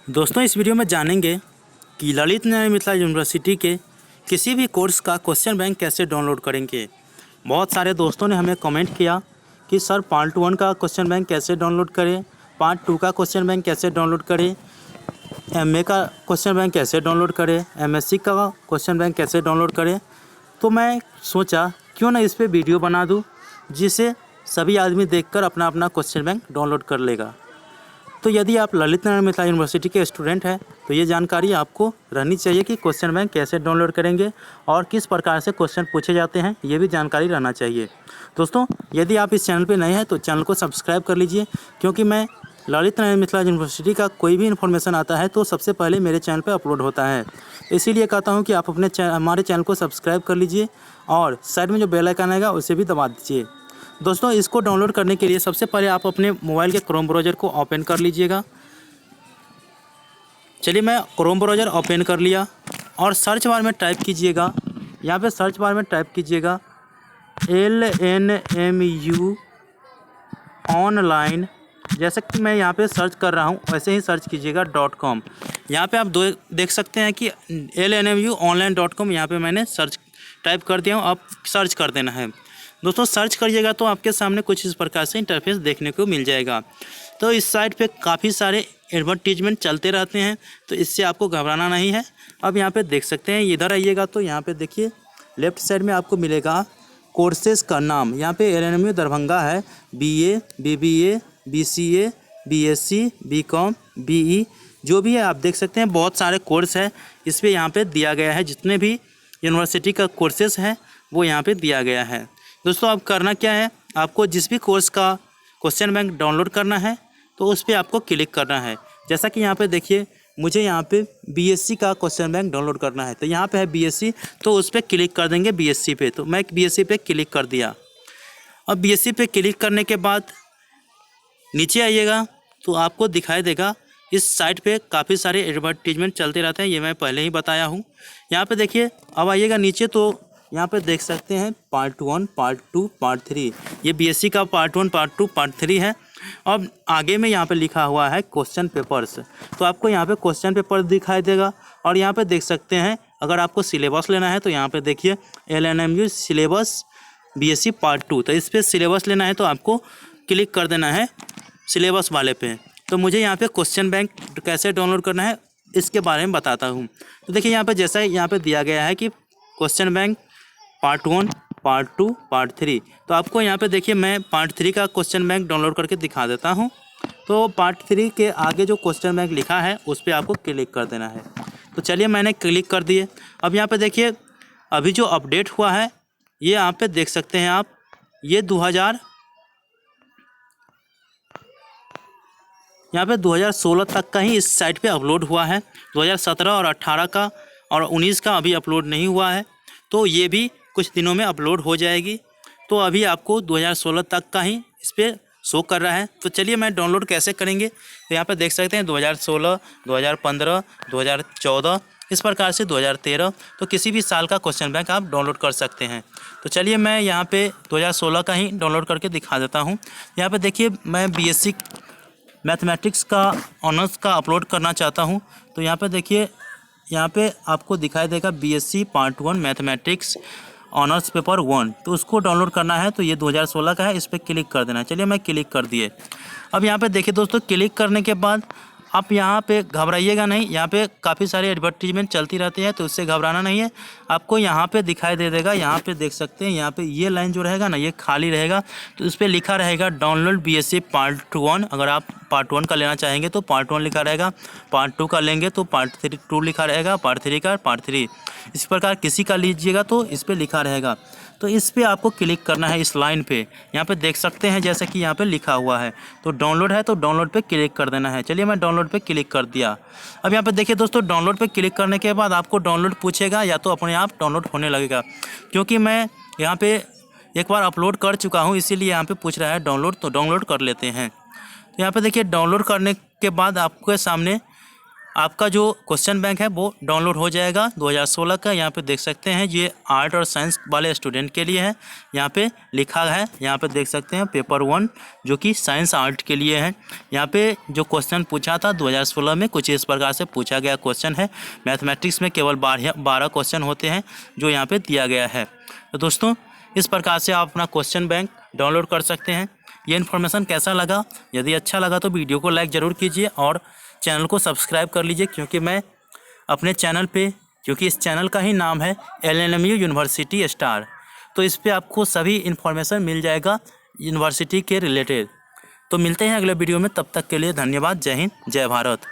दोस्तों इस वीडियो में जानेंगे कि ललित नारायण मिथिला यूनिवर्सिटी के किसी भी कोर्स का क्वेश्चन बैंक कैसे डाउनलोड करेंगे। बहुत सारे दोस्तों ने हमें कमेंट किया कि सर पार्ट 1 का क्वेश्चन बैंक कैसे डाउनलोड करें, पार्ट 2 का क्वेश्चन बैंक कैसे डाउनलोड करें, एमए का क्वेश्चन बैंक कैसे डाउनलोड करें, एमएससी का क्वेश्चन बैंक कैसे डाउनलोड करें। तो मैं सोचा क्यों ना इस पर वीडियो बना दूँ जिसे सभी आदमी देखकर अपना अपना क्वेश्चन बैंक डाउनलोड कर लेगा। तो यदि आप ललित नारायण मिथिला यूनिवर्सिटी के स्टूडेंट हैं तो ये जानकारी आपको रहनी चाहिए कि क्वेश्चन बैंक कैसे डाउनलोड करेंगे और किस प्रकार से क्वेश्चन पूछे जाते हैं, ये भी जानकारी रहना चाहिए। दोस्तों यदि आप इस चैनल पर नए हैं तो चैनल को सब्सक्राइब कर लीजिए, क्योंकि मैं ललित नारायण मिथिला यूनिवर्सिटी का कोई भी इन्फॉर्मेशन आता है तो सबसे पहले मेरे चैनल पर अपलोड होता है। इसीलिए कहता हूँ कि आप हमारे चैनल को सब्सक्राइब कर लीजिए और साइड में जो बेल आइकन आएगा उसे भी दबा दीजिए। दोस्तों इसको डाउनलोड करने के लिए सबसे पहले आप अपने मोबाइल के क्रोम ब्राउज़र को ओपन कर लीजिएगा। चलिए मैं क्रोम ब्राउज़र ओपन कर लिया और सर्च बार में टाइप कीजिएगा, यहाँ पे सर्च बार में टाइप कीजिएगा LNMU ऑनलाइन। जैसे कि मैं यहाँ पे सर्च कर रहा हूँ वैसे ही सर्च कीजिएगा .com। यहाँ पे आप देख सकते हैं कि LNMU online.com यहाँ पे मैंने सर्च टाइप कर दिया हूँ, आप सर्च कर देना है। दोस्तों सर्च करिएगा तो आपके सामने कुछ इस प्रकार से इंटरफेस देखने को मिल जाएगा। तो इस साइट पे काफ़ी सारे एडवर्टीजमेंट चलते रहते हैं, तो इससे आपको घबराना नहीं है। अब यहाँ पे देख सकते हैं, इधर आइएगा तो यहाँ पे देखिए लेफ़्ट साइड में आपको मिलेगा कोर्सेज़ का नाम। यहाँ पे LNMU दरभंगा है, BA, BBA, BCA, BSc, BCom, BE जो भी है आप देख सकते हैं, बहुत सारे कोर्स है इस पर यहाँ पे दिया गया है। जितने भी यूनिवर्सिटी का कोर्सेज़ है वो यहाँ पे दिया गया है। दोस्तों अब करना क्या है, आपको जिस भी कोर्स का क्वेश्चन बैंक डाउनलोड करना है तो उस पर आपको क्लिक करना है। जैसा कि यहाँ पे देखिए मुझे यहाँ पे BSc का क्वेश्चन बैंक डाउनलोड करना है, तो यहाँ पे है BSc, तो उस पर क्लिक कर देंगे BSc पे। तो मैं BSc पे क्लिक कर दिया। अब BSc पे क्लिक करने के बाद नीचे आइएगा तो आपको दिखाई देगा इस साइट पे काफ़ी सारे एडवर्टीजमेंट चलते रहते हैं, ये मैं पहले ही बताया हूँ। यहाँ पे देखिए अब आइएगा नीचे तो यहाँ पे देख सकते हैं पार्ट 1, पार्ट 2, पार्ट 3। ये BSc का पार्ट 1, पार्ट 2, पार्ट 3 है। अब आगे में यहाँ पे लिखा हुआ है क्वेश्चन पेपर्स, तो आपको यहाँ पे क्वेश्चन पेपर दिखाई देगा। और यहाँ पे देख सकते हैं अगर आपको सिलेबस लेना है तो यहाँ पे देखिए LNMU सिलेबस BSc पार्ट 2, तो इस पर सिलेबस लेना है तो आपको क्लिक कर देना है सिलेबस वाले पे। तो मुझे यहाँ पे क्वेश्चन बैंक कैसे डाउनलोड करना है इसके बारे में बताता हूँ। तो देखिए यहाँ पे जैसा यहाँ पे दिया गया है कि question bank part 1, part 2, part 3, तो आपको यहाँ पे देखिए मैं पार्ट 3 का क्वेश्चन बैंक डाउनलोड करके दिखा देता हूँ। तो पार्ट 3 के आगे जो क्वेश्चन बैंक लिखा है उस पर आपको क्लिक कर देना है। तो चलिए मैंने क्लिक कर दिए। अब यहाँ पे देखिए अभी जो अपडेट हुआ है ये यहाँ पे देख सकते हैं आप, ये 2016 तक का ही इस साइट पे अपलोड हुआ है। 2017 और 18 का और 19 का अभी अपलोड नहीं हुआ है, तो ये भी कुछ दिनों में अपलोड हो जाएगी। तो अभी आपको 2016 तक का ही इस पर शो कर रहा है। तो चलिए मैं डाउनलोड कैसे करेंगे, तो यहाँ पे देख सकते हैं 2016, 2015, 2014 इस प्रकार से 2013, तो किसी भी साल का क्वेश्चन बैंक आप डाउनलोड कर सकते हैं। तो चलिए मैं यहाँ पे 2016 का ही डाउनलोड करके दिखा देता हूँ। यहाँ पे देखिए मैं BSc मैथमेटिक्स का ऑनर्स का अपलोड करना चाहता हूँ, तो यहाँ पे देखिए यहाँ पे आपको दिखाई देगा BSc part 1 mathematics honours paper 1, तो उसको डाउनलोड करना है। तो ये 2016 का है, इस पर क्लिक कर देना है। चलिए मैं क्लिक कर दिए। अब यहाँ पे देखिए दोस्तों क्लिक करने के बाद आप यहाँ पे घबराइएगा नहीं, यहाँ पे काफ़ी सारे एडवर्टीजमेंट चलती रहती है, तो उससे घबराना नहीं है। आपको यहाँ पे दिखाई दे देगा, यहाँ पे देख सकते हैं, यहाँ पे ये लाइन जो रहेगा ना ये खाली रहेगा, तो इस पर लिखा रहेगा डाउनलोड BSc पार्ट 1। अगर आप पार्ट 1 का लेना चाहेंगे तो पार्ट 1 लिखा रहेगा, पार्ट 2 का लेंगे तो पार्ट 2 लिखा रहेगा, पार्ट 3 का पार्ट 3, इस प्रकार किसी का लीजिएगा तो इस पर लिखा रहेगा। तो इस पर आपको क्लिक करना है इस लाइन पे। यहाँ पे देख सकते हैं जैसे कि यहाँ पे लिखा हुआ है, तो डाउनलोड है तो डाउनलोड पे क्लिक कर देना है। चलिए मैं डाउनलोड पे क्लिक कर दिया। अब यहाँ पे देखिए दोस्तों डाउनलोड पे क्लिक करने के बाद आपको डाउनलोड पूछेगा या तो अपने आप डाउनलोड होने लगेगा, क्योंकि मैं यहाँ पे एक बार अपलोड कर चुका हूँ इसीलिए यहाँ पे पूछ रहा है डाउनलोड, तो डाउनलोड कर लेते हैं। तो यहाँ पे देखिए डाउनलोड करने के बाद आपके सामने आपका जो क्वेश्चन बैंक है वो डाउनलोड हो जाएगा 2016 का। यहाँ पे देख सकते हैं ये आर्ट और साइंस वाले स्टूडेंट के लिए है। यहाँ पे लिखा है, यहाँ पे देख सकते हैं पेपर 1 जो कि साइंस आर्ट के लिए है। यहाँ पे जो क्वेश्चन पूछा था 2016 में कुछ इस प्रकार से पूछा गया क्वेश्चन है। मैथमेटिक्स में केवल 12 क्वेश्चन होते हैं जो यहाँ पे दिया गया है। तो दोस्तों इस प्रकार से आप अपना क्वेश्चन बैंक डाउनलोड कर सकते हैं। ये इन्फॉर्मेशन कैसा लगा? यदि अच्छा लगा तो वीडियो को लाइक ज़रूर कीजिए और चैनल को सब्सक्राइब कर लीजिए, क्योंकि मैं अपने चैनल पे, क्योंकि इस चैनल का ही नाम है LNMU यूनिवर्सिटी स्टार, तो इस पे आपको सभी इन्फॉर्मेशन मिल जाएगा यूनिवर्सिटी के रिलेटेड। तो मिलते हैं अगले वीडियो में, तब तक के लिए धन्यवाद। जय हिंद, जय भारत।